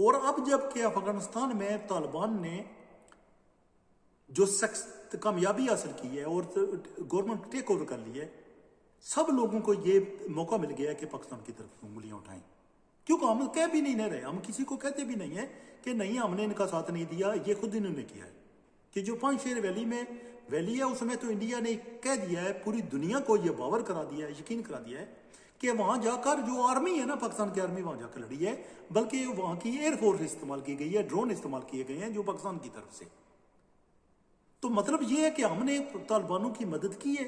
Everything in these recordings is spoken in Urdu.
اور اب جب کہ افغانستان میں طالبان نے جو سخت کامیابی حاصل کی ہے اور گورنمنٹ ٹیک اوور کر لی ہے، سب لوگوں کو یہ موقع مل گیا ہے کہ پاکستان کی طرف انگلیاں اٹھائیں، کیونکہ ہم کہہ بھی نہیں رہے، ہم کسی کو کہتے بھی نہیں ہیں کہ نہیں ہم نے ان کا ساتھ نہیں دیا، یہ خود انہوں نے کیا ہے کہ جو پانچ شیر ویلی ہے اس میں تو انڈیا نے کہہ دیا ہے، پوری دنیا کو یہ باور کرا دیا ہے، یقین کرا دیا ہے کہ وہاں جا کر جو آرمی ہے نا، پاکستان کی آرمی وہاں جا کر لڑی ہے، بلکہ وہاں کی ایئر فورس استعمال کی گئی ہے، ڈرون استعمال کیے گئے ہیں جو پاکستان کی طرف سے۔ تو مطلب یہ ہے کہ ہم نے طالبانوں کی مدد کی ہے۔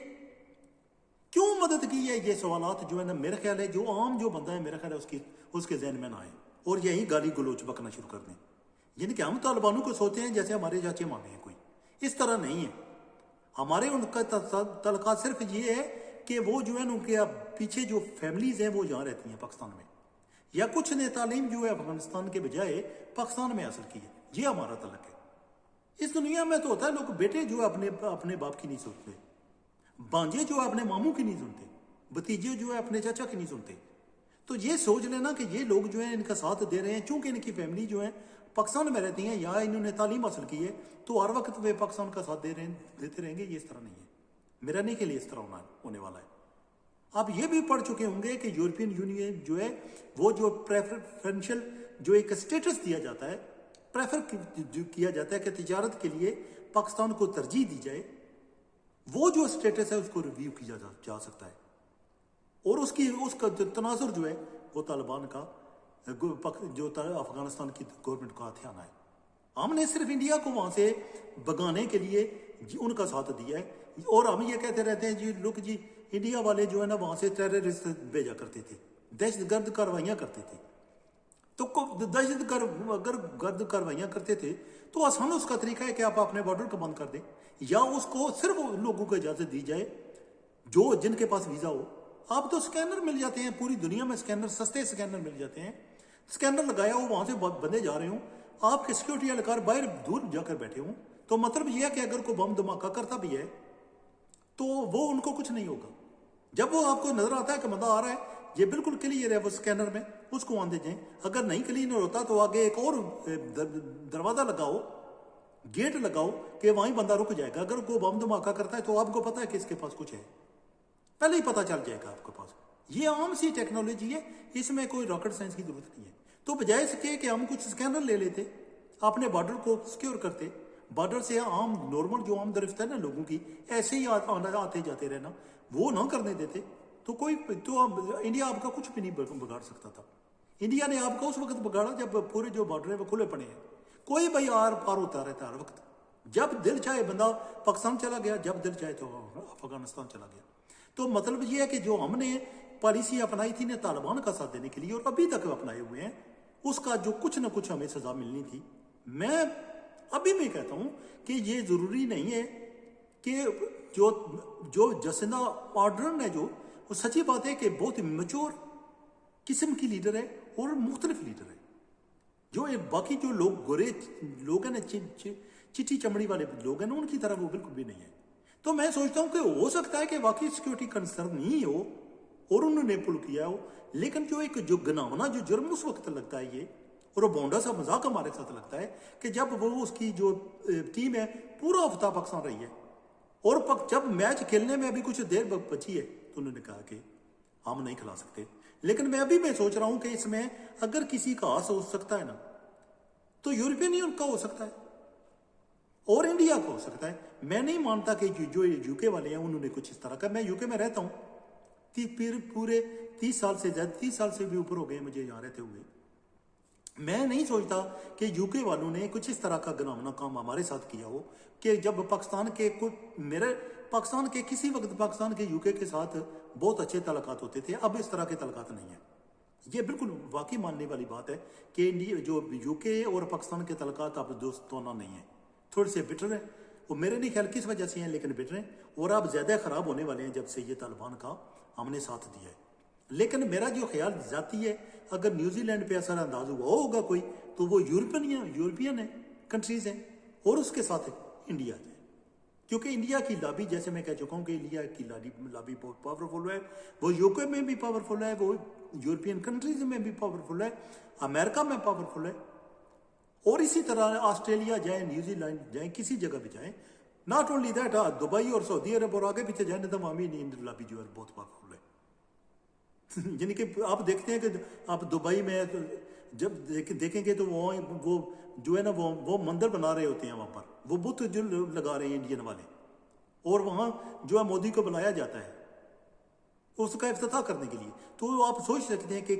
کیوں مدد کی ہے؟ یہ سوالات جو ہے نا، میرا خیال ہے جو عام جو بندہ ہے، میرا خیال ہے اس کے ذہن میں نہ آئے اور یہی گالی گلوچ بکنا شروع کر دیں، یعنی کہ ہم طالبانوں کو سوچتے ہیں جیسے ہمارے چاچے مامے ہیں، کوئی اس طرح نہیں ہے۔ ہمارے ان کا تعلقات صرف یہ ہے کہ وہ جو ہے ان کے پیچھے جو فیملیز ہیں وہ جہاں رہتی ہیں پاکستان میں، یا کچھ نے تعلیم جو ہے افغانستان کے بجائے پاکستان میں حاصل کی ہے، یہ ہمارا تعلق ہے۔ اس دنیا میں تو ہوتا ہے لوگ بیٹے جو ہے اپنے باپ کی نہیں سنتے، بانجے جو ہے اپنے ماموں کی نہیں سنتے، بھتیجے جو ہے اپنے چاچا کی نہیں سنتے۔ تو یہ سوچ لینا کہ یہ لوگ جو ہیں ان کا ساتھ دے رہے ہیں چونکہ ان کی فیملی جو ہے پاکستان میں رہتی ہیں یا انہوں نے تعلیم حاصل کی ہے، تو ہر وقت وہ پاکستان کا ساتھ دیتے رہیں گے، یہ اس طرح نہیں ہے۔ میرا نہیں کہ اس طرح ہونے والا ہے۔ آپ یہ بھی پڑھ چکے ہوں گے کہ یورپین یونین جو ہے وہ جو پریفرنشل جو ایک اسٹیٹس دیا جاتا ہے، پریفر کیا جاتا ہے کہ تجارت کے لیے پاکستان کو ترجیح دی جائے، وہ جو اسٹیٹس ہے اس کو ریویو کیا جا سکتا ہے، اور اس کا تناظر جو ہے وہ طالبان کا جو افغانستان کی گورنمنٹ کا ہاتھ آنا ہے۔ ہم نے صرف انڈیا کو وہاں سے بگانے کے لیے ان کا ساتھ دیا ہے، اور ہم یہ کہتے رہتے ہیں جی لوگ جی انڈیا والے جو ہے نا وہاں سے ٹیررسٹ بھیجا کرتے تھے، دہشت گرد کاروائیاں کرتے تھے۔ تو دہشت گرد کاروائیاں کرتے تھے تو آسان اس کا طریقہ ہے کہ آپ اپنے بارڈر کو بند کر دیں، یا اس کو صرف لوگوں کو اجازت دی جائے جو جن کے پاس ویزا ہو۔ آپ تو سکینر مل جاتے ہیں پوری دنیا میں، سستے سکینر مل جاتے ہیں، سکینر لگایا ہو وہاں سے بندے جا رہے ہوں، آپ کے سیکورٹی اہلکار باہر دور جا کر بیٹھے ہوں، تو مطلب یہ ہے کہ اگر کوئی بم دھماکہ کرتا بھی ہے تو وہ ان کو کچھ نہیں ہوگا۔ جب وہ آپ کو نظر آتا ہے کہ بندہ آ رہا ہے، یہ بالکل کلیئر ہے وہ سکینر میں، اس کو آنے دیں۔ اگر نہیں کلیئر ہوتا تو آگے ایک اور دروازہ لگاؤ، گیٹ لگاؤ کہ وہیں بندہ رک جائے گا۔ اگر کوئی بم دھماکہ کرتا ہے تو آپ کو پتا ہے کہ اس کے پاس کچھ ہے، پہلے ہی پتہ چل جائے گا آپ کے پاس۔ یہ عام سی ٹیکنالوجی ہے، اس میں کوئی راکٹ سائنس کی ضرورت نہیں ہے۔ تو بجائے اس کے کہ ہم کچھ سکینر لے لیتے، اپنے بارڈر کو سیکیور کرتے، بارڈر سے عام نارمل جو عام درفت ہے نا لوگوں کی، ایسے ہی آتے جاتے رہنا، وہ نہ کرنے دیتے تو انڈیا آپ کا کچھ بھی نہیں بگاڑ سکتا تھا۔ انڈیا نے آپ کا اس وقت بگاڑا جب پورے جو بارڈر ہے وہ کھلے پڑے ہیں، کوئی بھائی آر پار ہوتا رہتا ہے ہر وقت، جب دل چاہے بندہ پاکستان چلا گیا، جب دل چاہے تو افغانستان چلا گیا۔ تو مطلب یہ ہے کہ جو ہم نے پالیسی اپنائی تھی نا طالبان کا ساتھ دینے کے لیے، اور ابھی تک اپنائے ہوئے ہیں، اس کا جو کچھ نہ کچھ ہمیں سزا ملنی تھی۔ میں ابھی بھی کہتا ہوں کہ یہ ضروری نہیں ہے کہ جو جسندا آرڈرن ہے، جو وہ سچی بات ہے کہ بہت میچور قسم کی لیڈر ہے اور مختلف لیڈر ہے، جو باقی جو لوگ گورے لوگ ہیں نا، چٹی چمڑی والے لوگ ہیں نا، ان کی طرح وہ بالکل بھی نہیں ہے۔ تو میں سوچتا ہوں کہ ہو سکتا ہے کہ واقعی سیکورٹی کنسرن نہیں ہو اور انہوں نے پل کیا ہو، لیکن جو گناونا جو جرم اس وقت لگتا ہے یہ، اور وہ بونڈا سا مذاق ہمارے ساتھ لگتا ہے کہ جب وہ اس کی جو ٹیم ہے پورا ہفتہ پاکستان رہی ہے، اور جب میچ کھیلنے میں ابھی کچھ دیر بچی ہے تو انہوں نے کہا کہ ہم نہیں کھلا سکتے۔ لیکن میں سوچ رہا ہوں کہ اس میں اگر کسی کا ہاتھ ہو سکتا ہے نا تو یورپین یونین کا ہو سکتا ہے اور انڈیا کا ہو سکتا ہے۔ میں نہیں مانتا کہ جو یو کے والے ہیں انہوں نے کچھ اس طرح کا۔ میں یو کے میں رہتا ہوں، پورے 30 سال سے زیادہ، 30 سال سے بھی اوپر ہو گئے مجھے یہاں رہتے ہوئے۔ میں نہیں سوچتا کہ یو کے والوں نے کچھ اس طرح کا گناونا کام ہمارے ساتھ کیا ہو کہ جب پاکستان کے کسی وقت پاکستان کے یو کے ساتھ بہت اچھے تعلقات ہوتے تھے، اب اس طرح کے تعلقات نہیں ہیں۔ یہ بالکل واقعی ماننے والی بات ہے کہ جو یو کے اور پاکستان کے تعلقات اب دوستانہ نہیں ہیں، تھوڑے سے بٹر ہیں۔ وہ میرے نہیں خیال کس وجہ سے ہیں، لیکن بٹر ہیں، اور اب زیادہ خراب ہونے والے ہیں جب سے یہ طالبان کا ہم نے ساتھ دیا ہے۔ لیکن میرا جو خیال ذاتی ہے، اگر نیوزی لینڈ پہ اثر انداز ہوا ہوگا کوئی تو وہ یورپین ہے، کنٹریز ہیں، اور اس کے ساتھ انڈیا ہے، کیونکہ انڈیا کی لابی، جیسے میں کہہ چکا ہوں کہ انڈیا کی لابی بہت پاورفل ہے، وہ یو کے میں بھی پاورفل ہے، وہ یورپین کنٹریز میں بھی پاورفل ہے، امریکہ میں پاورفل ہے، اور اسی طرح آسٹریلیا جائیں، نیوزی لینڈ جائیں، کسی جگہ بھی جائیں، ناٹ اونلی دیٹ، دبئی اور سعودی عرب اور آگے پیچھے جائیں تو عوامی انڈین لابی جو ہے بہت پاورفل ہے یعنی کہ آپ دیکھتے ہیں کہ آپ دبئی میں جب دیکھیں گے تو وہ جو ہے نا وہ مندر بنا رہے ہوتے ہیں وہاں پر، وہ بت جو لگا رہے ہیں انڈین والے، اور وہاں جو ہے مودی کو بلایا جاتا ہے اس کا افتتاح کرنے کے لیے. تو آپ سوچ سکتے ہیں کہ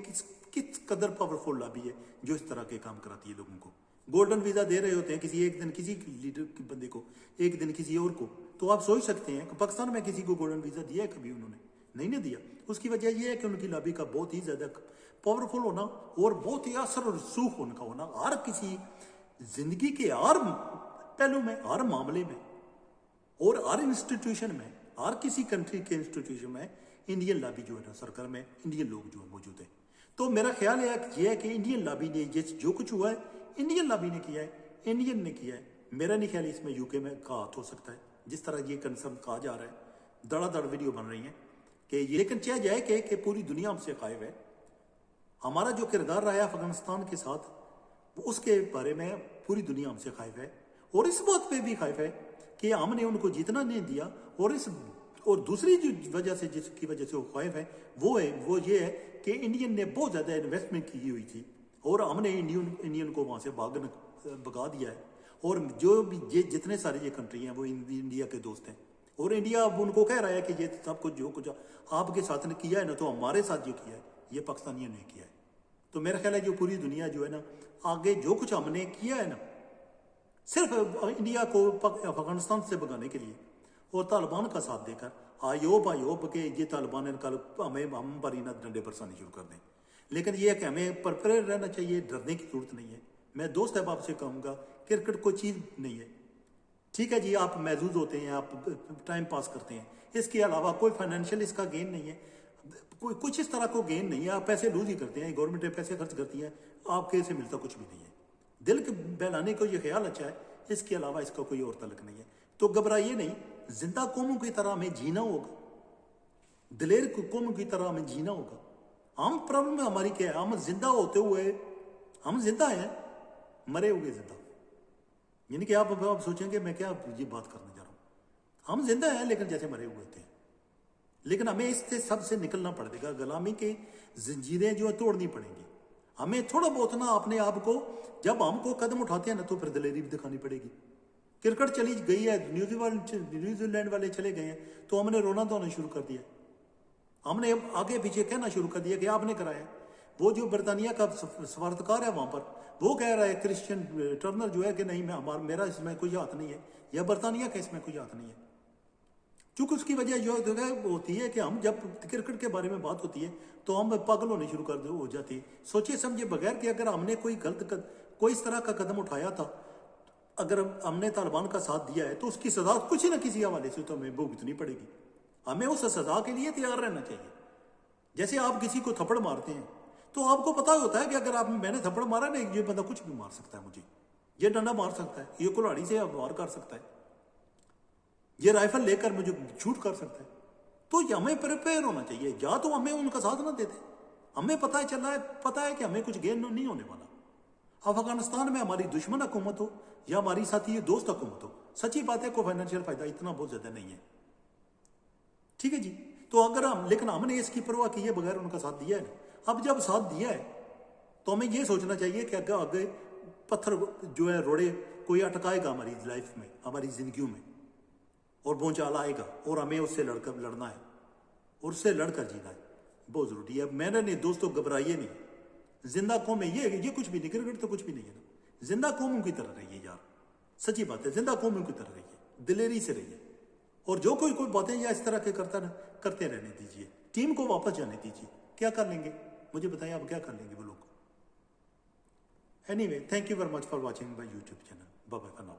کس قدر پاورفل لابی ہے جو اس طرح کے کام کراتی ہے لوگوں کو. گولڈن ویزا دے رہے ہوتے ہیں کسی ایک دن کسی لیڈر کے بندے کو، ایک دن کسی اور کو. تو آپ سوچ سکتے ہیں کہ پاکستان میں کسی کو گولڈن ویزا دیا ہے کبھی انہوں نے؟ نہیں دیا. اس کی وجہ یہ ہے کہ ان کی لابی کا بہت ہی زیادہ پاورفل ہونا اور بہت ہی اثر اور رسوخ ان کا ہونا ہر کسی زندگی کے ہر پہلو میں، ہر معاملے میں اور ہر انسٹیٹیوشن میں، ہر کسی کنٹری کے انسٹیٹیوشن میں انڈین لابی جو ہے نا سرکار میں انڈین لوگ جو ہے موجود ہیں. تو میرا خیال یہ ہے کہ انڈین لابی نے جو کچھ ہوا ہے انڈین لابی نے کیا ہے، انڈین نے کیا ہے. میرا نہیں خیال اس میں یو کے میں کا ہاتھ ہو سکتا ہے. جس طرح یہ کنسرن کہا جا رہا ہے، دڑا دڑ ویڈیو بن رہی ہیں کہ یہ، لیکن چاہ جائے کہ پوری دنیا ہم سے خائف ہے. ہمارا جو کردار رہا ہے افغانستان کے ساتھ، وہ اس کے بارے میں پوری دنیا ہم سے خائف ہے، اور اس بات پہ بھی خائف ہے کہ ہم نے ان کو جیتنا نہیں دیا. اور دوسری جو وجہ سے جس کی وجہ سے وہ خائف ہے وہ یہ ہے کہ انڈین نے بہت زیادہ انویسٹمنٹ کی ہوئی تھی اور ہم نے انڈین کو وہاں سے بھگا دیا ہے. اور جو بھی جتنے سارے یہ کنٹری ہیں وہ انڈیا کے دوست ہیں، اور انڈیا اب ان کو کہہ رہا ہے کہ یہ سب کچھ جو کچھ آپ کے ساتھ نے کیا ہے نا، تو ہمارے ساتھ جو کیا ہے یہ پاکستانیوں نے کیا ہے. تو میرا خیال ہے جو پوری دنیا جو ہے نا آگے جو کچھ ہم نے کیا ہے نا صرف انڈیا کو افغانستان سے بھگانے کے لیے اور طالبان کا ساتھ دے کر، آیوب کہ یہ طالبان کل ہم پر ہی نہ ڈنڈے برسانے شروع کر دیں. لیکن یہ ہے کہ ہمیں پریپیئر رہنا چاہیے، ڈرنے کی ضرورت نہیں ہے. میں دوست احباب سے کہوں گا کرکٹ کوئی چیز نہیں ہے. ٹھیک ہے جی، آپ محظوظ ہوتے ہیں، آپ ٹائم پاس کرتے ہیں، اس کے علاوہ کوئی فائنینشیل اس کا گین نہیں ہے، کوئی کچھ اس طرح کو گین نہیں ہے. آپ پیسے لوز ہی کرتے ہیں، گورنمنٹ پیسے خرچ کرتی ہے، آپ کے سے ملتا کچھ بھی نہیں ہے. دل کے بہلانے کو یہ خیال اچھا ہے، اس کے علاوہ اس کا کوئی اور تعلق نہیں ہے. تو گھبرائیے نہیں، زندہ قوموں کی طرح ہمیں جینا ہوگا، دلیر قوموں کی طرح ہمیں جینا ہوگا. ہم پرابلم ہماری کیا ہے؟ ہم زندہ ہوتے ہوئے، ہم زندہ ہیں مرے ہوئے زندہ. یعنی کہ آپ سوچیں کہ میں کیا یہ بات کرنے جا رہا ہوں. ہم زندہ ہیں لیکن جیسے مرے ہوئے ہوتے ہیں. لیکن ہمیں اس سے سب سے نکلنا پڑے گا، غلامی کے زنجیریں جو ہیں توڑنی پڑیں گی. ہمیں تھوڑا بہت نا اپنے آپ کو، جب ہم کو قدم اٹھاتے ہیں نا تو پھر دلیری بھی دکھانی پڑے گی. کرکٹ چلی گئی ہے، نیوزی لینڈ والے چلے گئے ہیں تو ہم نے رونا دھونا شروع کر دیا. ہم نے آگے پیچھے کہنا شروع کر دیا کہ آپ نے کرایا. وہ جو برطانیہ کا سفارتکار ہے وہاں پر، وہ کہہ رہا ہے کرسچن ٹرنر جو ہے کہ نہیں، میرا اس میں کوئی ہاتھ نہیں ہے، یا برطانیہ کا اس میں کوئی ہاتھ نہیں ہے. چونکہ اس کی وجہ یہ ہوتی ہے کہ ہم جب کرکٹ کے بارے میں بات ہوتی ہے تو ہم پاگل ہونے شروع ہو جاتے ہیں، سوچے سمجھے بغیر کہ اگر ہم نے کوئی اس طرح کا قدم اٹھایا تھا، اگر ہم نے طالبان کا ساتھ دیا ہے تو اس کی سزا کچھ نہ کسی حوالے سے تو ہمیں بھگتنی پڑے گی. ہمیں اس سزا کے لیے تیار رہنا چاہیے. جیسے آپ کسی کو تھپڑ مارتے ہیں تو آپ کو پتا ہوتا ہے کہ اگر میں نے تھپڑ مارا نا، یہ بندہ کچھ بھی مار سکتا ہے، مجھے یہ ڈنڈا مار سکتا ہے، یہ کلاڑی سے وار کر سکتا ہے، یہ رائفل لے کر مجھے شوٹ کر سکتا ہے. تو ہمیں پریپیئر ہونا چاہیے. یا تو ہمیں ان کا ساتھ نہ دیتے، ہمیں پتا ہے کہ ہمیں کچھ گین نہیں ہونے والا. افغانستان میں ہماری دشمن حکومت ہو یا ہماری ساتھی دوست حکومت ہو، سچی بات ہے کوئی فائنینشیل فائدہ اتنا بہت زیادہ نہیں ہے. ٹھیک ہے جی. تو لیکن ہم نے اس کی پرواہ کیے بغیر ان کا ساتھ دیا ہے نا. اب جب ساتھ دیا ہے تو ہمیں یہ سوچنا چاہیے کہ آگے پتھر جو ہے روڑے کوئی اٹکائے گا ہماری لائف میں، ہماری زندگیوں میں، اور بونچال آئے گا، اور ہمیں اس سے لڑنا ہے، اور اس سے لڑ کر جینا ہے. بہت ضروری ہے. میں نے دوستوں گھبرائیے نہیں. زندہ قوم میں یہ کچھ بھی نہیں، کرکٹ تو کچھ بھی نہیں ہے نا. زندہ قوموں کی طرح رہیے یار، سچی بات ہے، زندہ قوموں کی طرح رہیے، دلیری سے رہیے. اور جو کوئی باتیں یا اس طرح کے کرتے رہنے دیجیے. ٹیم کو واپس جانے دیجیے. کیا کر لیں گے مجھے بتائیں، آپ کیا کر لیں گے وہ لوگ. اینی وے، thank you very much for watching my YouTube channel. Bye bye for now.